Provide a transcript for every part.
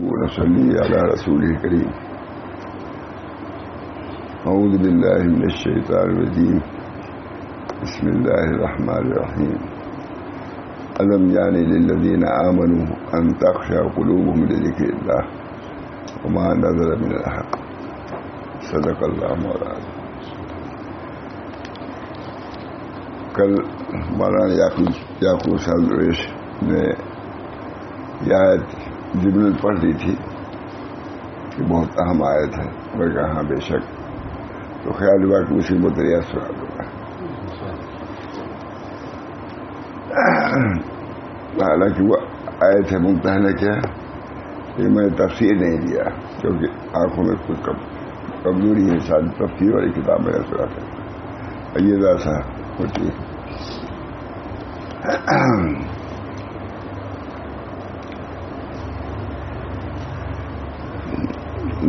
ونصلي على رسوله الكريم. أعوذ بالله من الشيطان الرجيم. بسم الله الرحمن الرحيم. ألم يعني للذين آمنوا أن تخشع قلوبهم لذكر الله وما نزل من الحق. صدق اللہ مولانا. کل مولانا یعقوب صاحب درویش نے یہ آیت جبریل پڑھ دی تھی کہ بہت اہم آیت ہے. میں کہا ہاں بے شک. تو خیال ہوا کہ اسی متریہ سنا دوں گا. حالانکہ وہ آیت ہے ممتحنہ کیا کہ میں نے تفسیر نہیں دیا کیونکہ آنکھوں میں کچھ کمزوری ہے. شاید تفسیر والی کتاب میں نے سنا تھا یہ ایسا ہوتی ہے.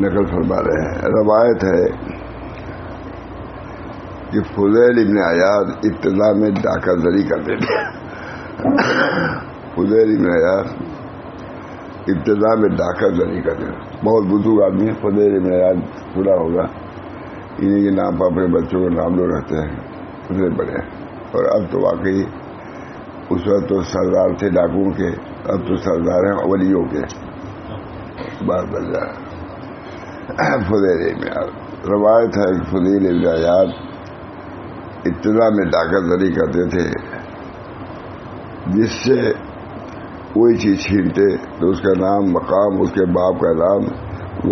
نقل فرما رہے ہیں. روایت ہے کہ فضیل ابن عیاض ابتدا میں ڈاکہ زری کرتے تھے. فضیل ابن عیاض ابتدا میں ڈاکہ زری کرتے تھے. بہت بزرگ آدمی ہے. فضیل ابن عیاض پورا ہوگا. انہیں کے نام پر اپنے بچوں کو نام لو رہتے ہیں. اتنے بڑے ہیں. اور اب تو واقعی اس وقت تو سردار تھے ڈاکوؤں کے. اب تو سردار ہیں ولیوں کے. بات درجہ فضیل ابن عیاض. روایت ہے کہ فضیل ابن عیاض ابتدا میں ڈاکہ زری کرتے تھے جس سے کوئی چیز چھینتے تو اس کا نام مقام اس کے باپ کا نام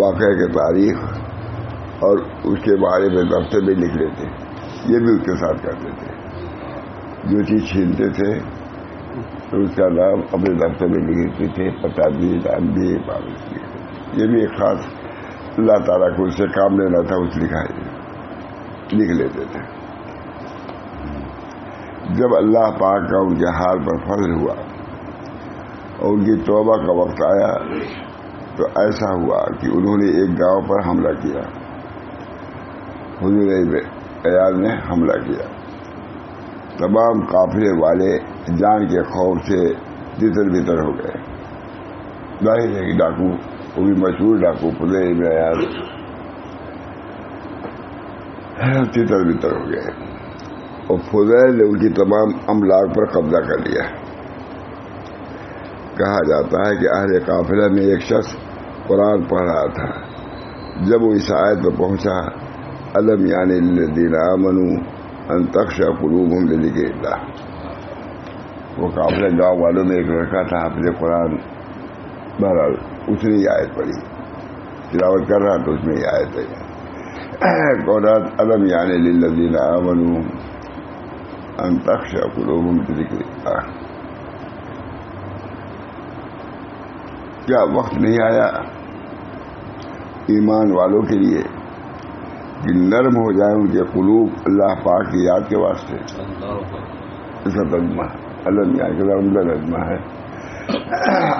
واقعہ کی تاریخ اور اس کے بارے میں دفتر میں لکھ لیتے. یہ بھی اس کے ساتھ کرتے تھے. جو چیز چھینتے تھے تو اس کا نام اپنے دفتر میں لکھتے تھے. پتہ بھی نام بھی یہ بھی ایک خاص اللہ تعالیٰ کو اس سے کام لینا تھا. اس لکھ لیتے تھے. جب اللہ پاک کا ان کے حال پر فضل ہوا اور ان کی توبہ کا وقت آیا تو ایسا ہوا کہ انہوں نے ایک گاؤں پر حملہ کیا. حضور عیاض نے حملہ کیا. تمام قافلے والے جان کے خوف سے تتر بتر ہو گئے. ظاہر ہے کہ ڈاکو وہ بھی مشہور ڈاکو فضیل ابن عیاض تتر بتر ہو گئے. اور فضیل نے ان کی تمام املاک پر قبضہ کر لیا. کہا جاتا ہے کہ اہل قافلہ میں ایک شخص قرآن پڑھ رہا تھا. جب وہ اس آیت پر پہنچا الم یعنی للذین آمنوا ان تخشع قلوبهم لذکر اللہ. وہ قافلہ گاؤں والوں میں ایک لڑکا تھا حافظ قرآن. بہرحال اس نے یہ آیت پڑھی. تلاوت کر رہا تو اس میں یہ آیت ہے قولات الم یعنی للذین آمنوا ان تخشع قلوبهم لذکر اللہ. کیا وقت نہیں آیا ایمان والوں کے لیے کہ نرم ہو جائیں ان کے قلوب اللہ پاک کی یاد کے واسطے. اس کا ترجمہ علم یعنی کہ ترجمہ ہے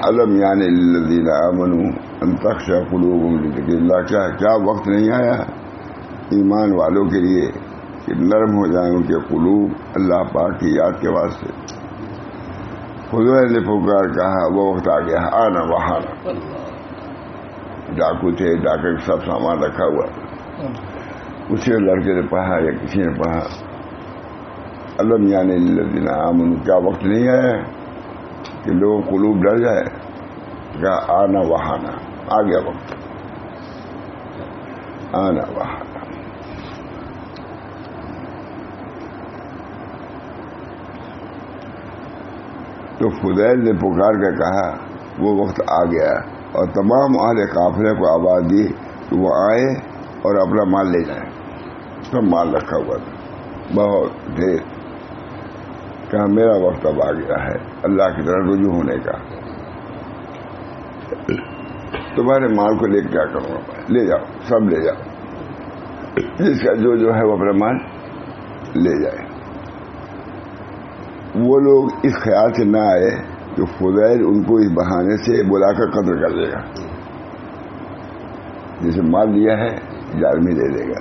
علم یعنی للذین آمنوا ان تخشع قلوبهم لذکر اللہ. کیا وقت نہیں آیا ایمان والوں کے لیے کہ نرم ہو جائیں ان کے قلوب اللہ پاک کی یاد کے واسطے. حضور نے پکار کہا وہ وقت آ گیا. آنا وہانا. ڈاکو تھے. ڈاکے کا سب سامان رکھا ہوا. اسی لڑکے نے پڑھا یا کسی نے پڑھا علم یعنی للذین آمنوا. کیا وقت نہیں آیا کہ لوگوں قلوب ڈر جائے. کہا آنا وہانا. آ گیا وقت. آنا وہانا. تو فضیل نے پکار کے کہا وہ وقت آ گیا اور تمام اہل قافلے کو آواز دی کہ وہ آئے اور اپنا مال لے جائیں. سب مال رکھا ہوا تھا بہت ڈھیر. کہا میرا وقت اب آ گیا ہے اللہ کی طرف رجوع ہونے کا. تمہارے مال کو لے کے کیا کروں گا. لے جاؤ سب لے جاؤ. جس کا جو ہے وہ اپنا مال لے جائے. وہ لوگ اس خیال سے نہ آئے کہ فضیل ان کو اس بہانے سے بلا کر قتل کر دے گا. جسے مال دیا ہے جال میں دے دے گا.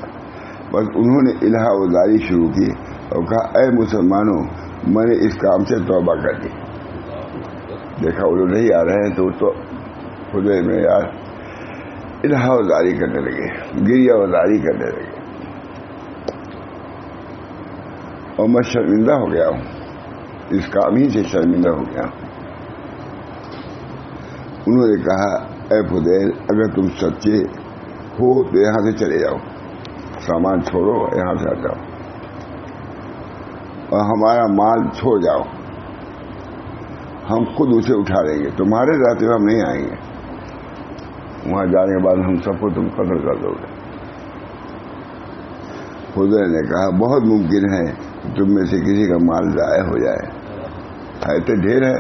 بس انہوں نے الہ وزاری شروع کی اور کہا اے مسلمانوں میں نے اس کام سے توبہ کر دی. دیکھا وہ لوگ نہیں آ رہے ہیں تو خدے میں یار الہا وزاری کرنے لگے، گریہ وزاری کرنے لگے، اور میں شرمندہ ہو گیا ہوں، اس کام ہی سے شرمندہ ہو گیا ہوں۔ انہوں نے کہا اے فضیل اگر تم سچے ہو تو یہاں سے چلے جاؤ، سامان چھوڑو، یہاں سے آ جاؤ اور ہمارا مال چھوڑ جاؤ، ہم خود اسے اٹھا لیں گے، تمہارے رہتے ہوئے ہم نہیں آئیں گے، وہاں جانے کے بعد ہم سب کو تم قتل کر دو گے۔ فضیل نے کہا بہت ممکن ہے تم میں سے کسی کا مال ضائع ہو جائے، تو ڈھیر ہے،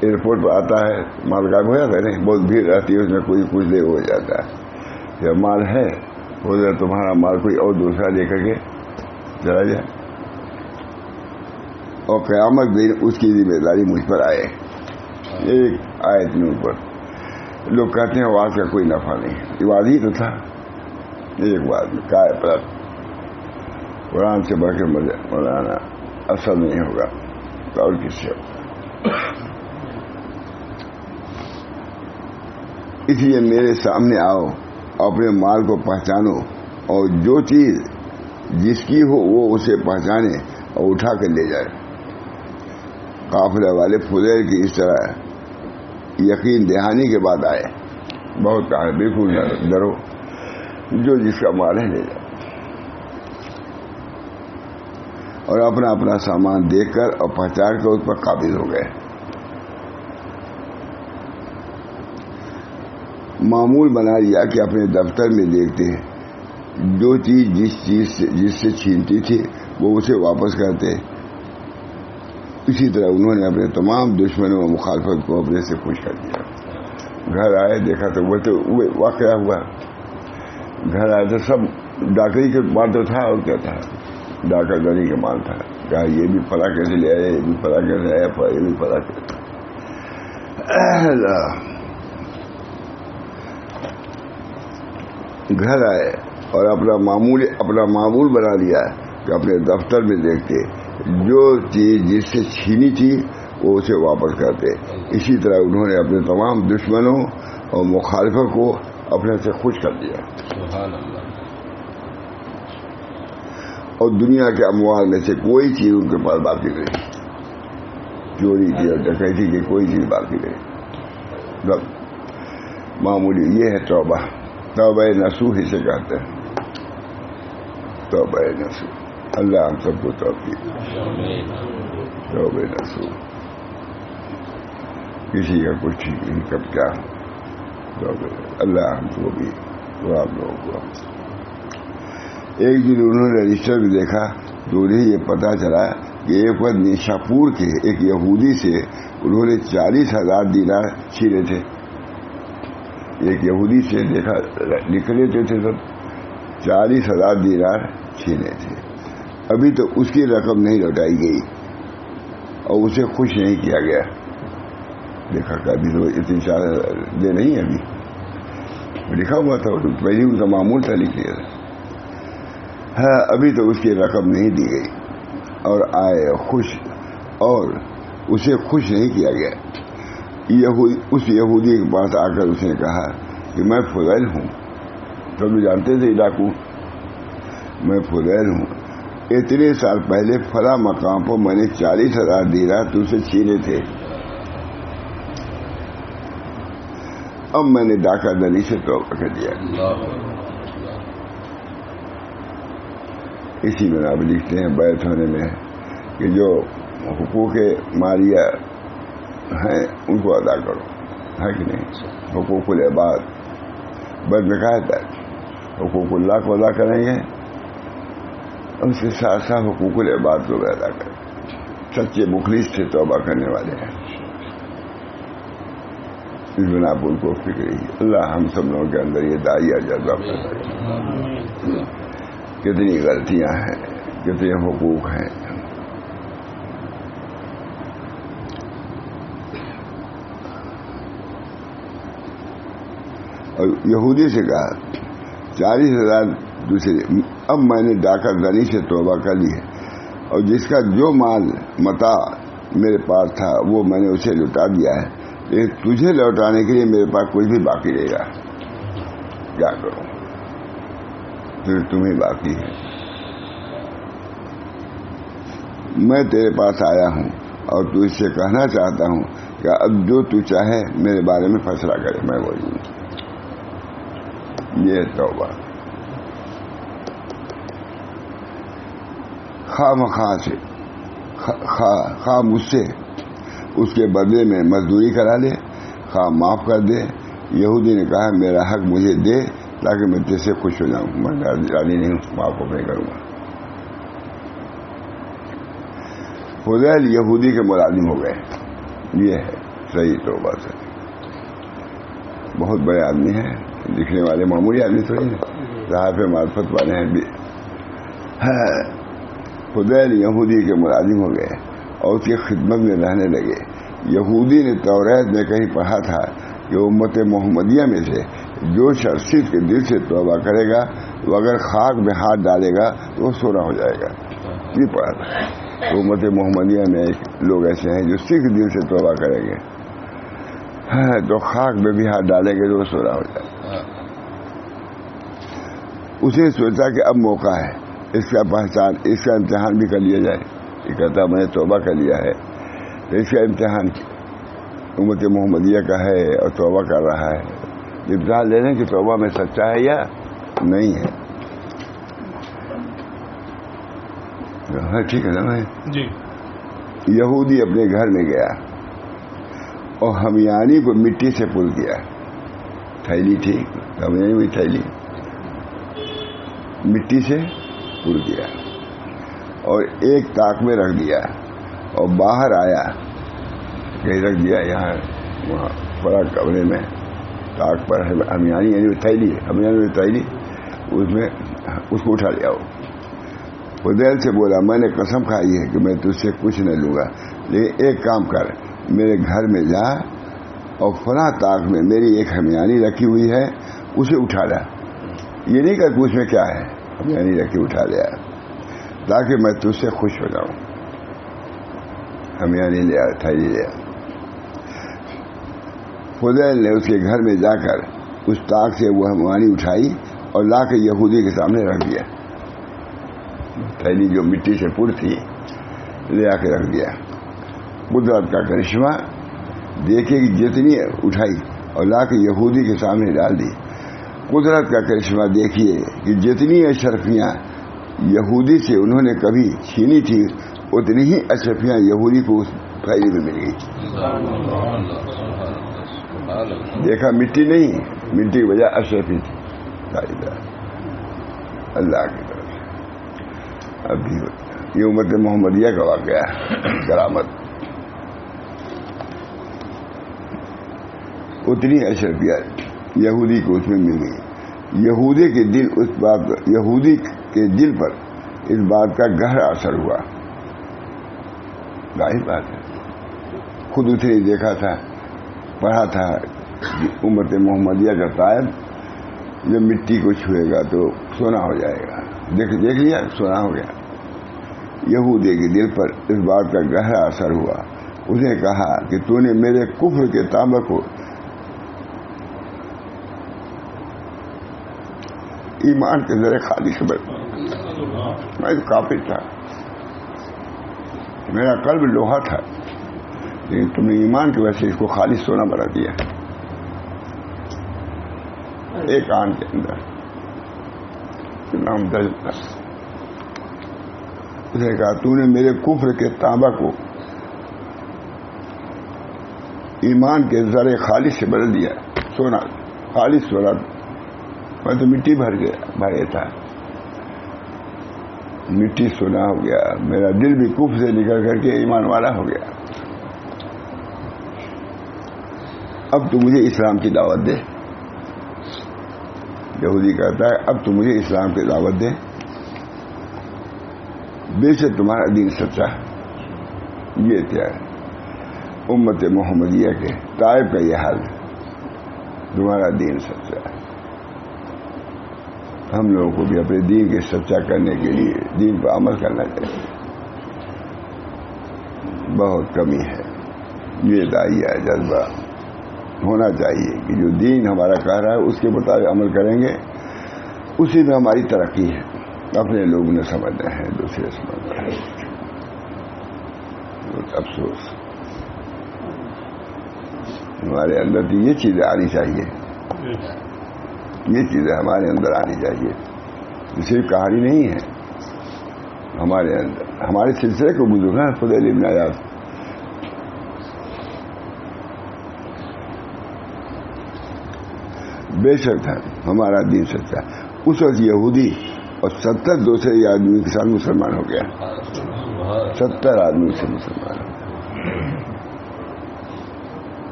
ایئرپورٹ پر آتا ہے مال غائب ہو جاتا ہے، نہیں بہت بھیڑ رہتی ہے، اس میں کوئی کچھ دیر ہو جاتا ہے، جب مال ہے فضیل تمہارا مال کوئی اور دوسرا لے کر کے چلا جائے اور قیامت دن اس کی ذمہ داری مجھ پر آئے۔ ایک آیت میں اوپر لوگ کہتے ہیں آواز کا کوئی نفع نہیں، عبادت ہی تو تھا، ایک بات کائے پر قرآن سے بڑھ کے مولانا اثر نہیں ہوگا تو اور کس سے ہوگا۔ اس لیے میرے سامنے آؤ، اپنے مال کو پہچانو اور جو چیز جس کی ہو وہ اسے پہچانے اور اٹھا کر لے جائے۔ قافلہ والے فضیل کی اس طرح یقین دہانی کے بعد آئے، بہت کہا بالکل ڈرو، جو جس کا مال ہے لے جائے، اور اپنا اپنا سامان دیکھ کر اور پہچان کر اس پر قابض ہو گئے۔ معمول بنا لیا کہ اپنے دفتر میں دیکھتے ہیں، جو چیز جس سے چھینتی تھی وہ اسے واپس کرتے۔ اسی طرح انہوں نے اپنے تمام دشمنوں اور مخالفت کو اپنے سے خوش کر دیا۔ گھر آئے دیکھا تو وہ واقعہ ہوا، گھر آئے تو سب ڈاکری کے مال تو تھا، اور کیا تھا، ڈاکہ گری کے مال تھا، کہا یہ بھی پلا کیسے لے آئے، یہ بھی پلا کیسے آیا، یہ بھی پلا کیسے۔ گھر آئے اور اپنا معمول بنا لیا کہ اپنے دفتر میں دیکھتے، جو چیز جس سے چھینی تھی وہ اسے واپس کرتے۔ اسی طرح انہوں نے اپنے تمام دشمنوں اور مخالفوں کو اپنے سے خوش کر دیا۔ سبحان اللہ۔ اور دنیا کے اموال میں سے کوئی چیز ان کے پاس باقی نہیں، چوری کی اور ڈکیتی کی کوئی چیز باقی نہیں۔ معمولی یہ ہے توبہ، توبہ نصوح اسے کہتے ہیں، توبہ نصوح۔ اللہ ہم سب کو توفیق، توبہ نصوح۔ کسی کا کچھ ٹھیک نہیں کب کیا، اللہ ہم کو بھی وہ آپ لوگوں کو۔ ایک دن انہوں نے رجسٹر میں دیکھا تو انہیں یہ پتا چلا کہ ایک وقت نیشاپور کے ایک یہودی سے انہوں نے 40,000 دینار چھینے تھے۔ ایک یہودی سے دیکھا نکلے تھے سب 40,000 دینار چھینے تھے، ابھی تو اس کی رقم نہیں لوٹائی گئی اور اسے خوش نہیں کیا گیا۔ دیکھا کہ ابھی تو اتنی 4,000 دے نہیں، ابھی لکھا ہوا تھا، پہلے ان کا معمول تھا لکھ لیا تھا، ہاں ابھی تو اس کی رقم نہیں دی گئی، اور آئے خوش، اور اسے خوش نہیں کیا گیا۔ اس یہودی کے پاس آ کر اس نے کہا کہ میں فضیل ہوں، تو بھی جانتے تھے ڈاکو، میں فضیل ہوں، اتنے سال پہلے فلاں مقام پر میں نے 40,000 دینار تم سے چھینے تھے، اب میں نے ڈاکہ دری سے توبہ کر دیا۔ اسی میں آپ لکھتے ہیں بیعت ہونے میں کہ جو حقوق مالیہ ہیں ان کو ادا کرو، ہے کہ نہیں؟ حقوق العباد بس میں کہا تھا حقوق اللہ کو ادا کریں گے، اس کے ساتھ ساتھ حقوق العباد کو بھی ادا کریں۔ سچے مخلص سے توبہ کرنے والے ہیں، اس بنا پر ان کو فکر ہی۔ اللہ ہم سب لوگوں کے اندر یہ داعیہ جذبہ پیدا کرے۔ کتنی غلطیاں ہیں، کتنے حقوق ہیں، اور یہودی سے کہا 40,000 دوسرے، اب میں نے ڈاکہ غنی سے توبہ کر لی ہے، اور جس کا جو مال متاع میرے پاس تھا وہ میں نے اسے لٹا دیا ہے، لیکن تجھے لوٹانے کے لیے میرے پاس کچھ بھی باقی رہے گا. کیا کروں؟ پھر تمہیں باقی ہے. میں تیرے پاس آیا ہوں اور تو اس سے کہنا چاہتا ہوں کہ اب جو تو چاہے میرے بارے میں فیصلہ کرے، میں وہی ہوں. یہ توبہ. خواہ سے خواہ مجھ سے اس کے بدلے میں مزدوری کرا لے، خواہ معاف کر دے. یہودی نے کہا میرا حق مجھے دے تاکہ میں تجھ سے خوش ہو جاؤں. میں راضی نہیں ہوں، معاف نہیں کروں گا. فضیل یہودی کے ملازم ہو گئے. یہ ہے صحیح توبہ سے. بہت بڑے آدمی ہیں، لکھنے والے معمولی آدمی تھوڑی ہیں، صحاف معرفت والے ہیں بھی. فضیل یہودی کے ملازم ہو گئے اور اس کی خدمت میں رہنے لگے. یہودی نے توریت میں کہیں پڑھا تھا کہ امت محمدیہ میں سے جو شخص کے دل سے توبہ کرے گا وہ اگر خاک میں ہاتھ ڈالے گا تو وہ سونا ہو جائے گا. یہ پڑھا تھا. امت محمدیہ میں لوگ ایسے ہیں جو سکھ دل سے توبہ کریں گے تو خاک میں بھی ہاتھ ڈالیں گے تو وہ سونا ہو جائے گا. اسے سوچا کہ اب موقع ہے اس کا پہچان، اس کا امتحان بھی کر لیا جائے. یہ کہتا میں نے توبہ کر لیا ہے تو اس کا امتحان امت محمدیہ کا ہے اور توبہ کر رہا ہے. امتحان لے لیں کہ توبہ میں سچا ہے یا نہیں ہے. ٹھیک ہے نا میں جی. یہودی اپنے گھر میں گیا اور ہمیانی کو مٹی سے پل کیا. تھیلی تھی ہمیانی ہوئی تھیلی مٹی سے پل کیا اور ایک طاق میں رکھ دیا اور باہر آیا کہیں رکھ دیا یہاں وہاں بڑا کمرے میں طاق پر ہمیانی یعنی تھیلی ہمیانی تھیلی اس میں اس کو اٹھا لیا. فضیل سے بولا میں نے قسم کھائی ہے کہ میں تجھ سے کچھ نہ لوں گا، لیکن ایک کام کر، میرے گھر میں جا اور فلاں طاق میں میری ایک ہمیانی رکھی ہوئی ہے اسے اٹھا لا. یہ نہیں کہ اس میں کیا ہے، ہمیانی رکھی اٹھا لیا تاکہ میں تجھ سے خوش ہو جاؤں. ہمیانی لیا تھیلی لیا. فضیل نے اس کے گھر میں جا کر اس طاق سے وہ ہمیانی اٹھائی اور لا کے یہودی کے سامنے رکھ دیا. تھیلی جو مٹی سے پور تھی لے آ کے رکھ دیا. قدرت کا کرشمہ دیکھے کہ جتنی اٹھائی اور لا کے یہودی کے سامنے ڈال دی. قدرت کا کرشمہ دیکھیے کہ جتنی اشرفیاں یہودی سے انہوں نے کبھی چھینی تھی اتنی ہی اشرفیاں یہودی کو اس تھیلی میں مل گئی. دیکھا مٹی نہیں، مٹی کی وجہ اشرفی تھی. اللہ کی طرف سے ابھی یہ امت محمدیہ کا واقعہ کرامت. اتنی اشرفیہ یہودی کو اس میں مل گئی. یہودی کے دل پر اس بات کا گہرا اثر ہوا. ظاہر بات ہے، خود اس نے دیکھا تھا، پڑھا تھا امت محمدیہ کا قائد جب مٹی کو چھوئے گا تو سونا ہو جائے گا. دیکھ لیا سونا ہو گیا. یہودی کے دل پر اس بات کا گہرا اثر ہوا. اس نے کہا کہ تو نے میرے کفر کے تانبے کو ایمان کے ذریعے خالی خبر. میں تو کافر تھا، میرا قلب لوہا تھا، لیکن تم نے ایمان کی وجہ سے اس کو خالی سونا بنا دیا. ایک آن کے اندر نام درج تھا. اس نے کہا تو نے میرے کفر کے تانبا کو ایمان کے ذریعے خالی سے بدل دیا. سونا خالی سونا. میں تو مٹی بھرے تھا، مٹی سونا ہو گیا. میرا دل بھی کفر سے نکل کر کے ایمان والا ہو گیا. اب تو مجھے اسلام کی دعوت دے. یہودی کہتا ہے اب تو مجھے اسلام کی دعوت دے. بے شک تمہارا دین سچا ہے. یہ کیا ہے امت محمدیہ کے طائب کا یہ حال ہے. تمہارا دین سچا ہے. ہم لوگوں کو بھی اپنے دین کے سچا کرنے کے لیے دین پر عمل کرنا چاہیے. بہت کمی ہے یہ داعیہ جذبہ. ہونا چاہیے کہ جو دین ہمارا کہہ رہا ہے اس کے مطابق عمل کریں گے، اسی میں ہماری ترقی ہے. اپنے لوگ نے سمجھنا ہے، دوسرے سمجھنا ہے. بہت افسوس. ہمارے اندر تو یہ چیزیں آنی چاہیے، یہ چیزیں ہمارے اندر آنی چاہیے. صرف کہانی نہیں ہے ہمارے اندر. ہمارے سلسلے کو بزرگ ہیں فضیل ابن عیاض. بے شک ہے ہمارا دین سچا. اس وقت یہودی اور 70 دوسرے آدمی کے ساتھ مسلمان ہو گیا. 70 آدمی سے مسلمان ہو گیا.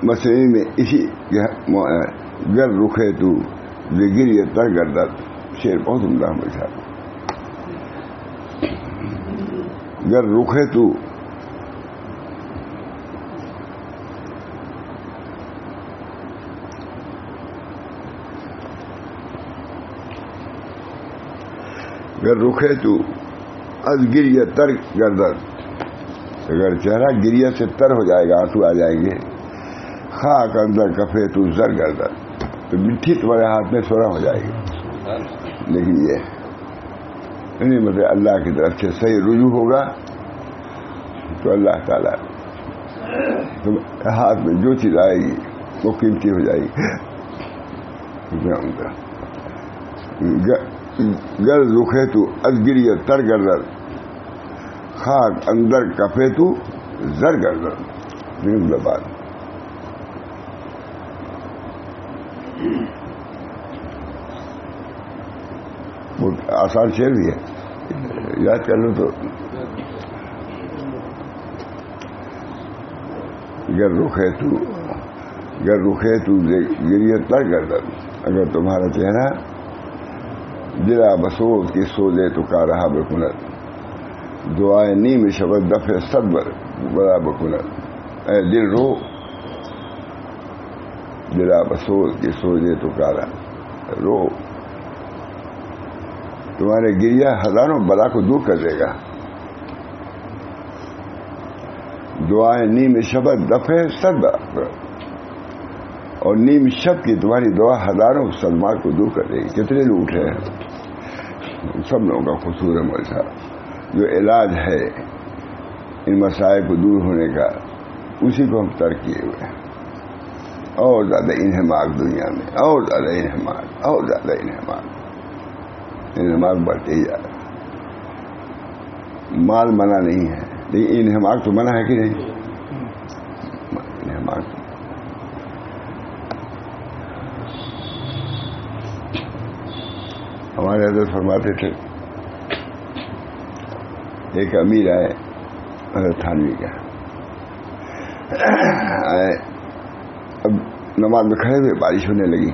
مسئلے میں اسی گر رخے تو گر یہ تر گردت. شعر بہت عمدہ میرے ساتھ. گر رخے تو گر رخے تو از گریہ تر گردد. اگر چہرہ گریہ سے تر ہو جائے گا، آنسو آ جائیں گے. خاک اندر کفے تو زر گردد. تو مٹھی تمہارے ہاتھ میں سونا ہو جائے گی. لیکن یہ نہیں مطلب اللہ کی طرف سے صحیح رجوع ہوگا تو اللہ تعالیٰ تم ہاتھ میں جو چیز آئے گی وہ قیمتی ہو جائے گی. گر رخے تو ازگری تر گردد. خاک اندر کفے تو زر گردد. بات بہت آسان شعر بھی ہے، یاد کر لو تو. گر رخے تو گریہ تر گردد. اگر تمہارا چہرہ دلا بسوز کی سوزے تو کا رہا بکنت. دعائے نیم شبد دفع صد بڑا بکنت. اے دل رو دلا بسوز کی سوزے تو کا رہا رو. تمہارے گریہ ہزاروں بلا کو دور کر دے گا. دعائیں نیم شبد دفع صد. اور نیم شب کی تمہاری دعا ہزاروں صدمات کو دور کر دے گی. کتنے لوگ اٹھے ہیں، سب لوگوں کا قصور ہے مول صاحب. جو علاج ہے ان مسائل کو دور ہونے کا، اسی کو ہم ترک کیے ہوئے ہیں. اور زیادہ انہماک دنیا میں، اور زیادہ انہماک، اور زیادہ انہماک بڑھتے ہی جا رہا. مال منع نہیں ہے لیکن انہماک تو منع ہے کہ نہیں؟ انہماک ہمارے حضرت فرماتے تھے، ایک امیر آئے حضرت تھانوی کا. اب نماز میں کھڑے ہوئے، بارش ہونے لگی.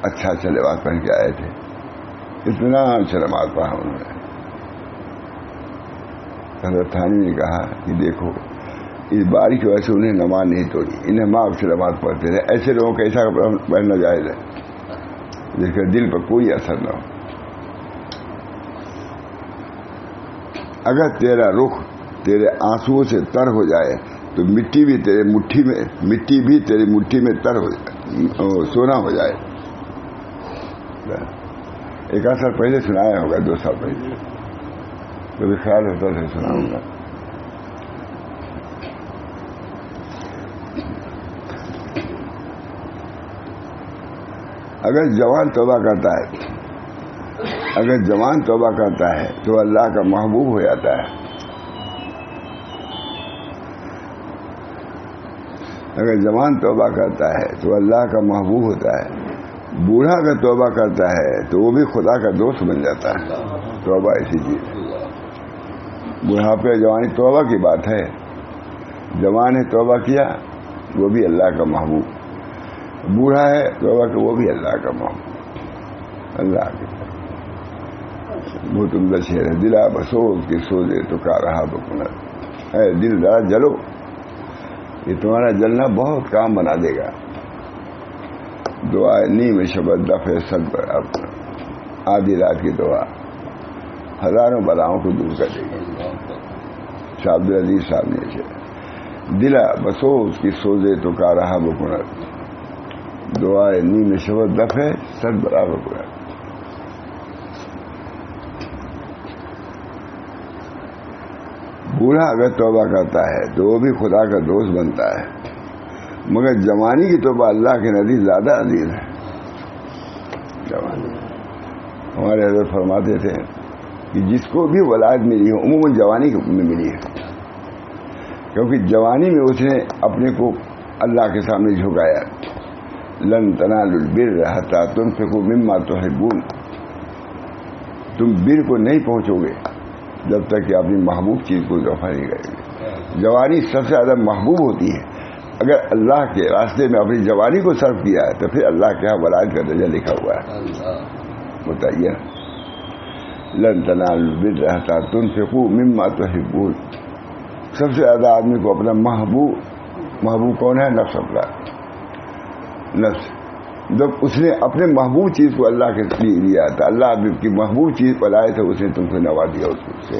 اچھا لباس پہن کے آئے تھے. اتنا اچھا نماز پڑھا انہوں نے. حضرت تھانوی نے کہا کہ دیکھو اس بارش کی وجہ سے انہیں نماز نہیں توڑی، انہیں ماں سے نماز پڑھتے رہے. ایسے لوگوں کا ایسا کپڑا پہننا جائز ہے جس کا دل پر کوئی اثر نہ ہو. اگر تیرا رخ تیرے آنسوؤں سے تر ہو جائے تو مٹی بھی تیری مٹھی میں تر ہو جائے، سونا ہو جائے. ایک آدھ سال پہلے سنایا ہوگا، 2 سال پہلے، کبھی خیال ہوتا ہے سناؤں گا. اگر جوان توبہ کرتا ہے تو اللہ کا محبوب ہو جاتا ہے. اگر جوان توبہ کرتا ہے تو اللہ کا محبوب ہوتا ہے. بوڑھا اگر توبہ کرتا ہے تو وہ بھی خدا کا دوست بن جاتا ہے. توبہ ایسی چیز ہے. بڑھاپے جوانی توبہ کی بات ہے. جوان ہے توبہ کیا وہ بھی اللہ کا محبوب، بوڑھا ہے توبہ کہ وہ بھی اللہ کا محبوب. اللہ کی بہت عمدہ شعر ہے. دلا بسوز کی سوزے تو کا رہا بکنت. اے دل ذرا جلو، یہ تمہارا جلنا بہت کام بنا دے گا. دعائے نیم شبد دفع صد پر. اب آدھی رات کی دعا ہزاروں بلاؤں کو دور کر دے گی. شاہ عبدالعزیز صاحب نے سے دلا بسو اس کی سوزے تو کا رہا بکنت دعائے نیم شبت دفع سر برابر بکنت. بوڑھا اگر توبہ کرتا ہے تو وہ بھی خدا کا دوست بنتا ہے، مگر جوانی کی توبہ اللہ کے نزدیک زیادہ عزیز ہے. جوانی ہمارے حضرت فرماتے تھے کہ جس کو بھی ولایت ملی ہے عموماً جوانی میں ملی ہے، کیونکہ جوانی میں اس نے اپنے کو اللہ کے سامنے جھکایا. لن تنالوا البر حتی تنفقوا مما تحبون، تم بر کو نہیں پہنچو گے جب تک کہ اپنی محبوب چیز کو دفع نہیں کریں گے. جوانی سب سے زیادہ محبوب ہوتی ہے. اگر اللہ کے راستے میں اپنی جوانی کو صرف کیا ہے تو پھر اللہ کے یہاں ولایت کا درجہ لکھا ہوا ہے. بتائیے، لن تنالوا البر حتی تنفقوا مما تحبون. سب سے زیادہ آدمی کو اپنا محبوب کون ہے؟ نفس. اپنا نفس. جب اس نے اپنے محبوب چیز کو اللہ کے لیے لیا تھا، اللہ کی محبوب چیز پر لائے تھے، اس نے تم کو نواز دیا اس سے.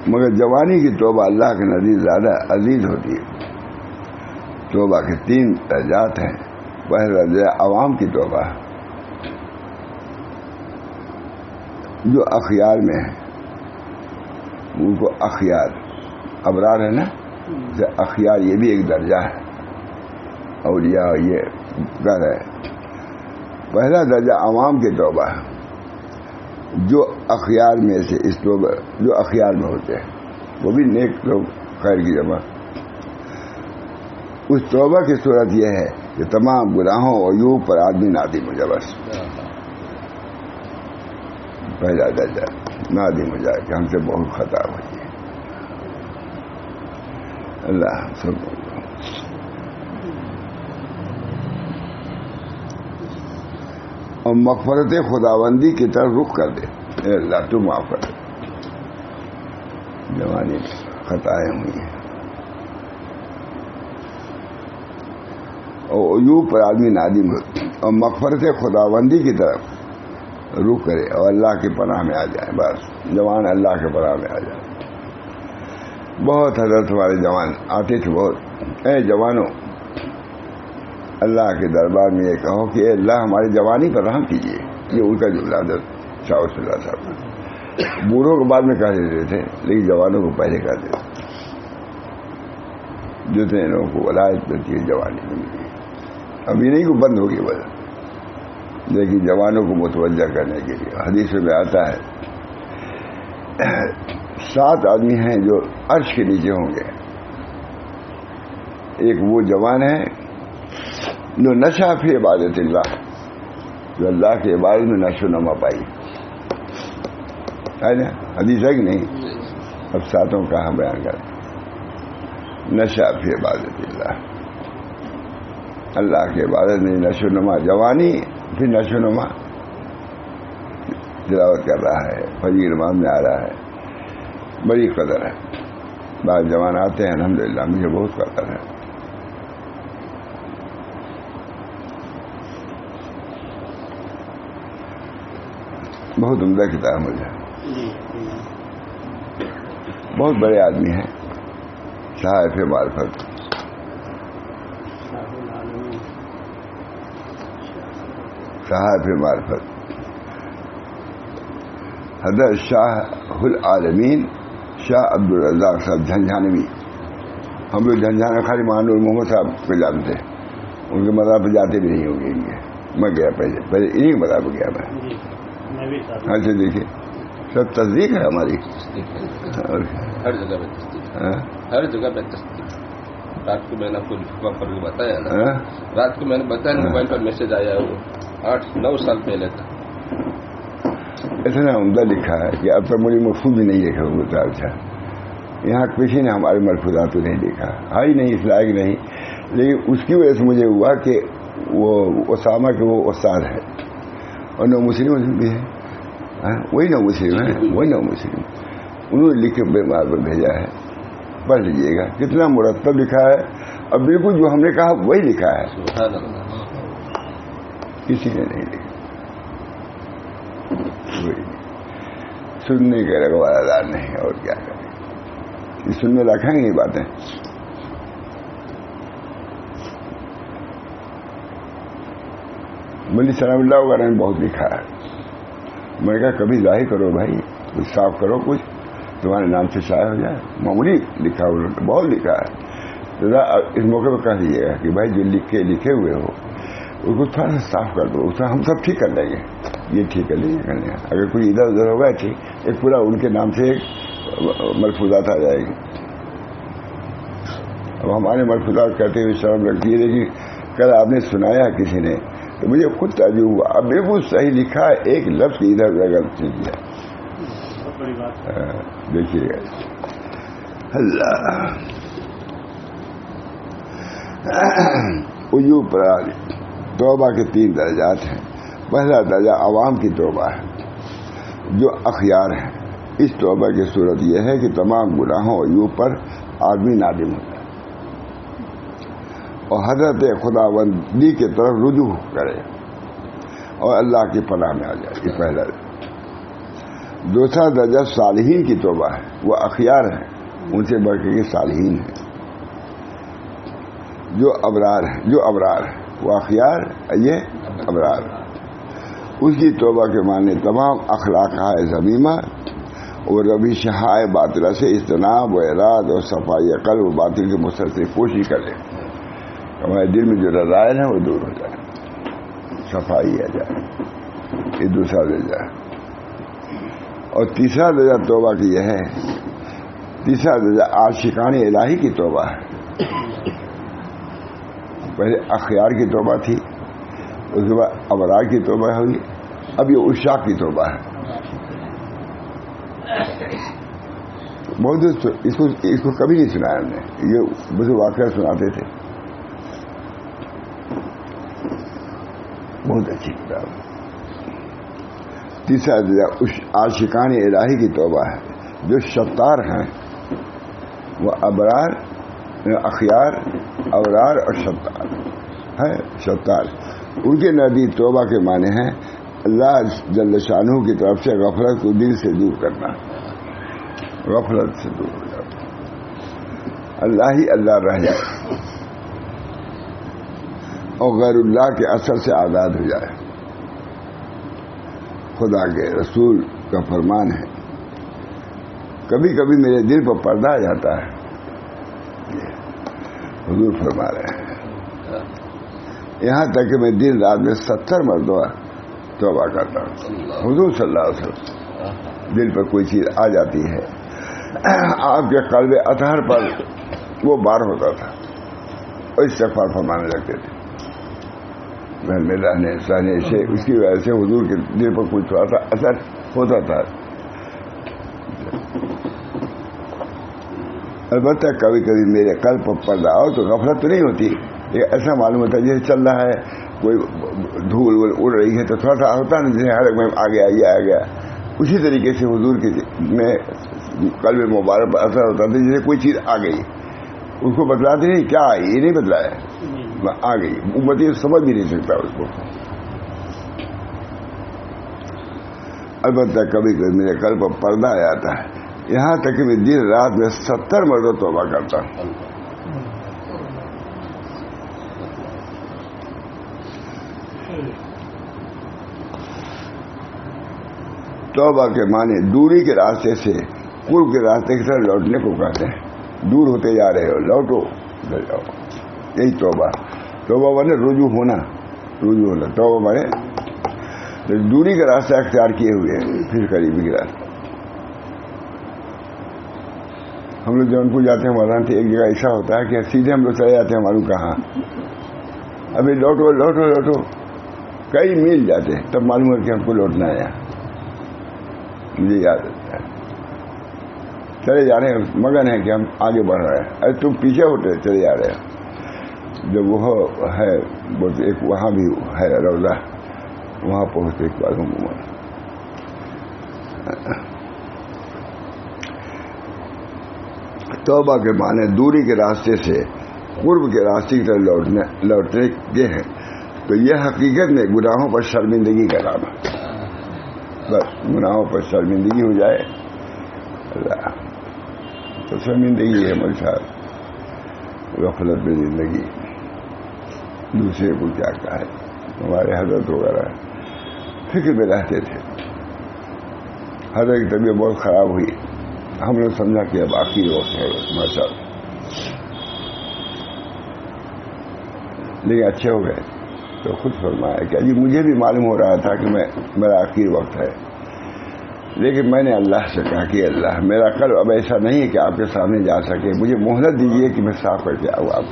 مگر جوانی کی توبہ اللہ کے نزدیک زیادہ عزیز ہوتی ہے. توبہ کے 3 درجات ہیں. پہلا درجہ عوام کی توبہ جو اخیار میں ہے، ان کو اخیار ابرار ہے نا، اخیار یہ بھی ایک درجہ ہے. اولیاء یہ کہہ رہے ہیں. پہلا درجہ عوام کی توبہ ہے، جو اخیار میں سے اس توبہ جو اخیار میں ہوتے ہیں، وہ بھی نیک لوگ خیر کی جمع. اس توبہ کی صورت یہ ہے کہ تمام گناہوں اور عیوب پر آدمی نادم ہو جائے. بس پہلا درجہ نادم ہو جائے کہ ہم سے بہت خطا ہوئی ہے. اللہ سب اور مغفرت خداوندی کی طرف رخ کر دے. اے اللہ تو معاف کر دے، جوانی میں خطائیں ہوئی ہیں. اور عیوب پر آدمی نادم ہو اور مغفرت خداوندی کی طرف رخ کرے اور اللہ کی پناہ میں آ جائے. بس جوان اللہ کے پناہ میں آ جائے. بہت حضرت ہمارے جوان آتے تھے بہت. اے جوانوں، اللہ کے دربار میں یہ کہو کہ اے اللہ ہماری جوانی پر رحم کیجیے. یہ ان کا جملہ حضرت شاہ ولی اللہ صاحب. بوڑھوں کو بعد میں کہہ دیتے تھے لیکن جوانوں کو پہلے کہتے تھے. جتنے لوگوں کو ولایت ملتی ہے جوانی میں ملی، ابھی نہیں کو بند ہوگی وجہ، لیکن جوانوں کو متوجہ کرنے کے لیے حدیث میں آتا ہے 7 آدمی ہیں جو عرش کے نیچے ہوں گے. ایک وہ جوان ہے جو نشہ فی عبادت اللہ، جو اللہ کی عبادت میں نشو نما پائی ہے نا. حدیث ہے کہ نہیں؟ اب 7 کہاں بیان کر. نشہ فی عبادت اللہ، اللہ کی عبادت میں نشو نما. جوانی پھر نشو نما، تلاوت کر رہا ہے، فجر امام میں آ رہا ہے، بڑی قدر ہے. بعض جوان آتے ہیں الحمدللہ مجھے بہت قدر ہے. بہت عمدہ کتاب مجھے. بہت بڑے آدمی ہیں، صاحب معرفت. صاحب معرفت حضرت شاہ العالمین شاہ عبدالرزاق صاحب جھنجھانوی. ہم لوگ جھنجھانا خالی مانور محمد صاحب پہ جانتے ہیں، ان کے مذہب پہ جاتے بھی نہیں ہوں گے. میں گیا پہلے انہیں کے مذہب پہ گیا میں. اچھا دیکھیے سب تصدیق ہے ہماری ہر جگہ پہ تصدیق، ہر جگہ پہ تصدیق. رات کو میں نے آپ کو بتایا نا، رات کو میں نے بتایا موبائل پر میسج آیا وہ 8-9 سال پہلے تھا. اتنا عمدہ لکھا ہے کہ اب تک مجھے محفوظ بھی نہیں دیکھا ہوتا. اچھا یہاں کسی نے ہمارے ملفوظات کو نہیں دیکھا، ہائی نہیں اس لائق نہیں. لیکن اس کی وجہ سے مجھے ہوا کہ وہ اسامہ کے وہ استاد ہے اور نو مسلم بھی ہے، وہی نو مسلم ہے، وہی نو مسلم. انہوں نے لکھ کے بیمار پر بھیجا ہے، پڑھ لیجیے گا. کتنا مرتب لکھا ہے اور بالکل جو ہم نے کہا وہی لکھا ہے، کسی نے نہیں لکھا. سننے کے روایہ دار نہیں، اور کیا کریں، یہ سننے رکھیں گے یہ باتیں. ملی سلام اللہ وغیرہ نے بہت لکھا ہے. میں نے کہا کبھی ظاہر کرو بھائی، کچھ صاف کرو، کچھ تمہارے نام سے شائع ہو جائے. معمولی لکھا انہوں نے، بہت لکھا ہے. اس موقع پہ کہہ دیجیے گا کہ بھائی جو لکھے ہوئے ہو اس کو تھوڑا سا صاف کر دو، اس سے ہم سب ٹھیک کر لیں گے. یہ ٹھیک کر لیں گے. اگر کوئی ادھر ادھر ہوگا ٹھیک، ایک پورا ان کے نام سے ایک ملفوظات آ جائے گی. اب ہمارے ملفوظات کہتے ہوئے شرم لگتی ہے. لیکن کل آپ نے سنایا کسی نے تو مجھے خود تعجب ہوا. اب بالکل صحیح لکھا ہے، ایک لفظ کی ادھر ادھر غلط نہیں کیا. دیکھیے گا اللہ عیوب پر. توبہ کے 3 درجات ہیں. پہلا درجہ عوام کی توبہ ہے جو اخیار ہے. اس توبہ کی صورت یہ ہے کہ تمام گناہوں عیوب پر آدمی نادم ہوتا ہے اور حضرت خداوندی کی طرف رجوع کرے اور اللہ کی پناہ میں آ جائے. یہ پہلا. دوسرا درجہ صالحین کی توبہ ہے. وہ اخیار ہیں، ان سے بڑھ کے صالحین ہیں جو ابرار ہیں. وہ اخیار، یہ ابرار. اس کی توبہ کے معنی تمام اخلاق ذمیمہ اور رویش باطلہ سے اجتناب و اراد اور صفائی قلب و باطل کے مسلسل کوشش کرے. ہمارے دل میں جو رذائل ہیں وہ دور ہو جائے، صفائی آ جائے. یہ دوسرا درجہ ہے. اور تیسرا درجہ توبہ کی یہ ہے، تیسرا درجہ عاشقان الہی کی توبہ ہے. پہلے اخیار کی توبہ تھی، اس کے بعد ابرار کی توبہ ہوئی، اب یہ عشاق کی توبہ ہے. بہت اس کو کبھی نہیں سنایا ہم نے. یہ مجھے واقعہ سناتے تھے. بہت اچھی کتاب. تیسرا درجہ عاشقان الہی کی توبہ ہے جو شطار ہیں. وہ ابرار، اخیار، ابرار اور شطار ہے. شطار ان کے نزدیک توبہ کے معنی ہیں اللہ جل شانہ کی طرف سے غفلت کو دل سے دور کرنا. غفلت سے دور ہو جاتا، اللہ ہی اللہ رہ جائے اور غیر اللہ کے اثر سے آزاد ہو جائے. خدا کے رسول کا فرمان ہے، کبھی کبھی میرے دل پر پردہ آ جاتا ہے. حضور فرما رہے ہیں یہاں تک کہ میں دن رات میں 70 مرتبہ توبہ کرتا ہوں. حضور صلی اللہ علیہ وسلم دل پر کوئی چیز آ جاتی ہے، آپ کے قلب اطہر پر وہ بار ہوتا تھا اور استغفار فرمانے لگتے تھے. گھر میں رہنے سہنے سے اس کی وجہ سے حضور کے دل پر کچھ تھوڑا سا اثر ہوتا تھا. البتہ کبھی کبھی میرے قلب پر پردہ ہو تو غفلت تو نہیں ہوتی. ایسا معلوم ہوتا ہے جیسے چل رہا ہے، کوئی دھول وول اڑ رہی ہے تو تھوڑا سا ہوتا ہے جیسے ہر میں آ گیا یہ آ گیا. اسی طریقے سے حضور کے میں قلب مبارک پر اثر ہوتا تھا جیسے کوئی چیز آ گئی. اس کو بتلاتے نہیں کیا آئی، یہ نہیں بتلایا، آ گئی. امتی سمجھ بھی نہیں سکتا اس کو. البتہ کبھی کبھی میرے قلب پر پردہ آ جاتا ہے، یہاں تک کہ میں دن رات میں 70 مرتبہ توبہ کرتا ہوں. توبہ کے معنی دوری کے راستے سے قرب کے راستے کی طرف لوٹنے کو کہتے ہیں. دور ہوتے جا رہے ہو، لوٹو ادھر جاؤ. یہی توبہ. توبہ مانے رجوع ہونا. توبہ مانے دوری کا راستہ اختیار کیے ہوئے پھر قریبی کا راستہ. ہم لوگ جونپور جاتے ہیں مولانا ایک جگہ ایسا ہوتا ہے کہ سیدھے ہم لوگ چلے جاتے ہیں معلوم کہاں. ابھی لوٹو لوٹو لوٹو کئی میل جاتے ہیں تب معلوم ہے کہ ہم کو لوٹنا ہے. مجھے یاد ہے چلے جا رہے ہیں، مگن ہے کہ ہم آگے بڑھ رہے ہیں. ارے تم پیچھے ہوتے چلے جا رہے ہیں. جب وہ ہے ایک وہاں بھی ہے روضہ، وہاں پہنچتے ایک بار عموماً توبہ کے معنی دوری کے راستے سے قرب کے راستے کی طرف لوٹنے کے ہیں. تو یہ حقیقت میں گناہوں پر شرمندگی کا نام ہے. بس گناہوں پر شرمندگی ہو جائے. اللہ تو شرمندگی ہے ہمارے ساتھ، غفلت میں زندگی، دوسرے کو کیا کہا ہے. ہمارے حضرت وغیرہ فکر میں رہتے تھے. حضرت کی طبیعت بہت خراب ہوئی، ہم نے سمجھا کہ اب آخری وقت ہے ماشاء اللہ، لیکن اچھے ہو گئے. تو خود فرمایا کہ جی مجھے بھی معلوم ہو رہا تھا کہ میرا آخری وقت ہے، لیکن میں نے اللہ سے کہا کہ اللہ میرا قلب اب ایسا نہیں ہے کہ آپ کے سامنے جا سکے، مجھے مہلت دیجیے کہ میں صاف کر کے آؤں. آپ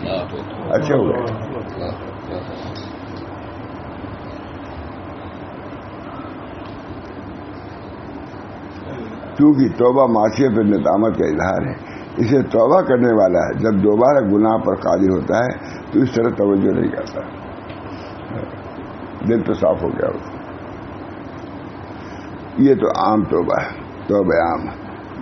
اچھے ہو گئے. کیونکہ توبہ معصیت اور ندامت کا اظہار ہے، اسے توبہ کرنے والا ہے جب دوبارہ گناہ پر قادر ہوتا ہے تو اس طرح توجہ نہیں کرتا، دل تو صاف ہو گیا ہوتا. یہ تو عام توبہ ہے، توبہ عام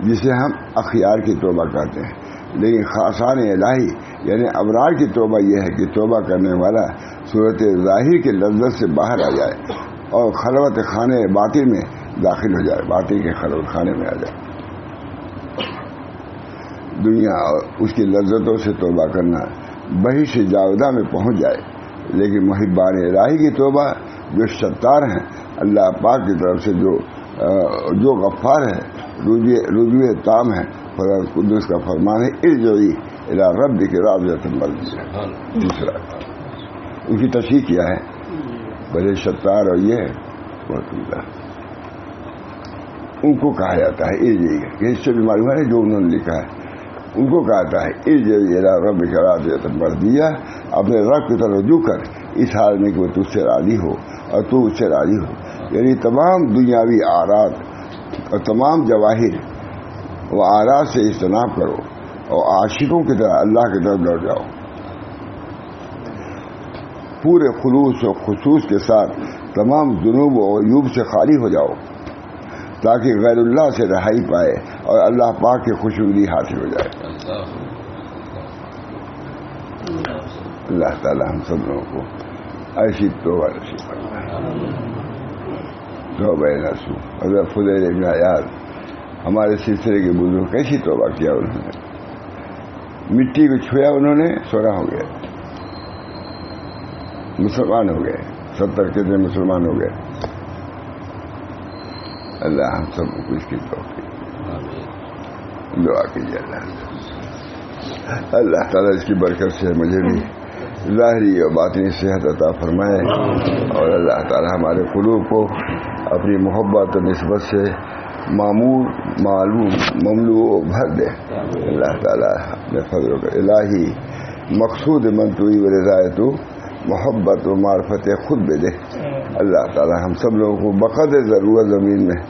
جسے ہم اخیار کی توبہ کہتے ہیں. لیکن خاصان الہی یعنی ابرار کی توبہ یہ ہے کہ توبہ کرنے والا صورت ظاہر کے لذت سے باہر آ جائے اور خلوت خانے باطن میں داخل ہو جائے، باطن کے خلوت خانے میں آ جائے. دنیا اور اس کی لذتوں سے توبہ کرنا بہی سے جاودہ میں پہنچ جائے. لیکن محبان الہی کی توبہ جو ستار ہیں، اللہ پاک کی طرف سے جو غفار ہے، رجوع تام ہے، خدا قدوس کا فرمان ہے ارجعی الی ربک راضیۃ مرضیہ. دوسرا اس کی تشریح کیا ہے بڑے ستار، اور یہ بہت عمدہ ان کو کہا جاتا ہے ارجعی. اس سے بھی معلوم ہے جو انہوں نے لکھا ہے، ان کو کہا جاتا ہے ارجعی الی ربک راضیۃ مرضیہ. اپنے رب کی طرف رجوع کر اس حال میں کہ وہ تجھ سے راضی ہو اور تو اس سے راضی ہو. یعنی تمام دنیاوی اعراض اور تمام جواہر و اعراض سے اجتناب کرو اور عاشقوں کی طرح اللہ کی طرف لوٹ جاؤ. پورے خلوص و خصوص کے ساتھ تمام ذنوب و عیوب سے خالی ہو جاؤ تاکہ غیر اللہ سے رہائی پائے اور اللہ پاک کی خوشنودی حاصل ہو جائے. اللہ تعالی ہم سب لوگوں کو ایسی توبہ نصیب فرمائے. توبہ نصوح. حضرت فضیل ابن عیاض ہمارے سلسلے کے بزرگ کیسی توبہ کیا انہوں نے. مٹی کو چھویا انہوں نے، سونا ہو گیا، مسلمان ہو گئے. 70 کے دن مسلمان ہو گئے. اللہ ہم سب کو اس کی توفیق دعا کیجیے. اللہ تعالیٰ اس کی برکت سے مجھے بھی ظاہری اور باطنی صحت عطا فرمائے، اور اللہ تعالیٰ ہمارے قلوب کو اپنی محبت و نسبت سے معمور معلوم مملوء بھر دے. اللہ تعالیٰ اپنے فضل و الہی مقصود منتوی و رضایت محبت و معرفت خود بھی دے. اللہ تعالیٰ ہم سب لوگوں کو بقدر ضرورت زمین میں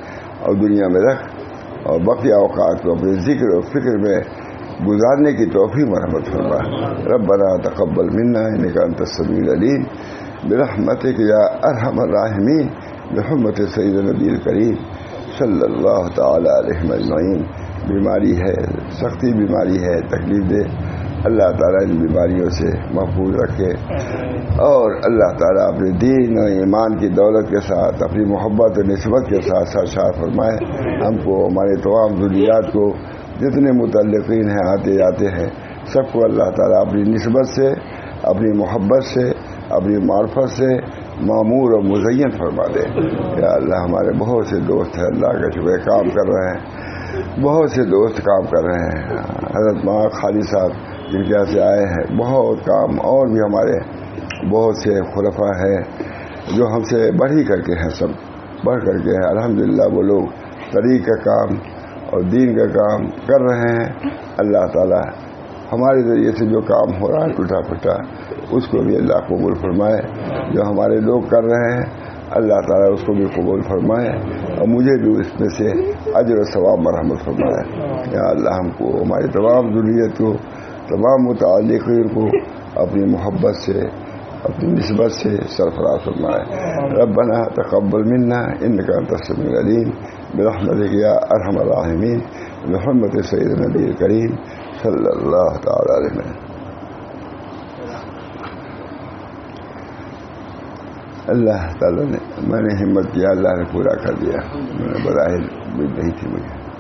اور دنیا میں رکھ اور بقیہ اوقات کو اپنے ذکر و فکر میں گزارنے کی توفیق مرحمت فرما. ربنا تقبل منا انک انت السمیع العلیم برحمتک یا ارحم الراحمین بحرمت سید نبی الکریم صلی اللہ تعالی علیہ اجمعین. بیماری ہے، سختی بیماری ہے، تکلیف دے، اللہ تعالیٰ ان بیماریوں سے محفوظ رکھے، اور اللہ تعالیٰ اپنے دین و ایمان کی دولت کے ساتھ اپنی محبت و نسبت کے ساتھ ساتھ شاد فرمائے. ہم کو، ہمارے تمام ذریات کو، جتنے متعلقین ہیں آتے جاتے ہیں، سب کو اللہ تعالیٰ اپنی نسبت سے، اپنی محبت سے، اپنی معرفت سے معمور اور مزین فرما دے. یا اللہ ہمارے بہت سے دوست ہیں اللہ کا شکر کام کر رہے ہیں، بہت سے دوست کام کر رہے ہیں. حضرت ماں خالی صاحب جن کے یہاں سے آئے ہیں، بہت کام، اور بھی ہمارے بہت سے خلفاء ہیں جو ہم سے بڑھ ہی کر کے ہیں، سب بڑھ کر کے ہیں. الحمدللہ وہ لوگ طریق کا کام اور دین کا کام کر رہے ہیں. اللہ تعالیٰ ہمارے ذریعے سے جو کام ہو رہا ہے ٹوٹا پھوٹا، اس کو بھی اللہ قبول فرمائے. جو ہمارے لوگ کر رہے ہیں اللہ تعالیٰ اس کو بھی قبول فرمائے، اور مجھے بھی اس میں سے اجر و ثواب مرحمت فرمائے. یا اللہ ہم کو، ہماری تمام ذریت کو، تمام متعلقین کو اپنی محبت سے، اپنی نسبت سے سرفراز فرمائے. ربنا تقبل منا انک انت السمیع العلیم برحمتک یا ارحم الراحمین بحرمت سید نبی الکریم صلی اللہ تعالی علیہ وسلم. اللہ تعالیٰ نے، میں نے ہمت کیا، اللہ نے پورا کر دیا. میں نے بظاہر امید نہیں تھی مجھے.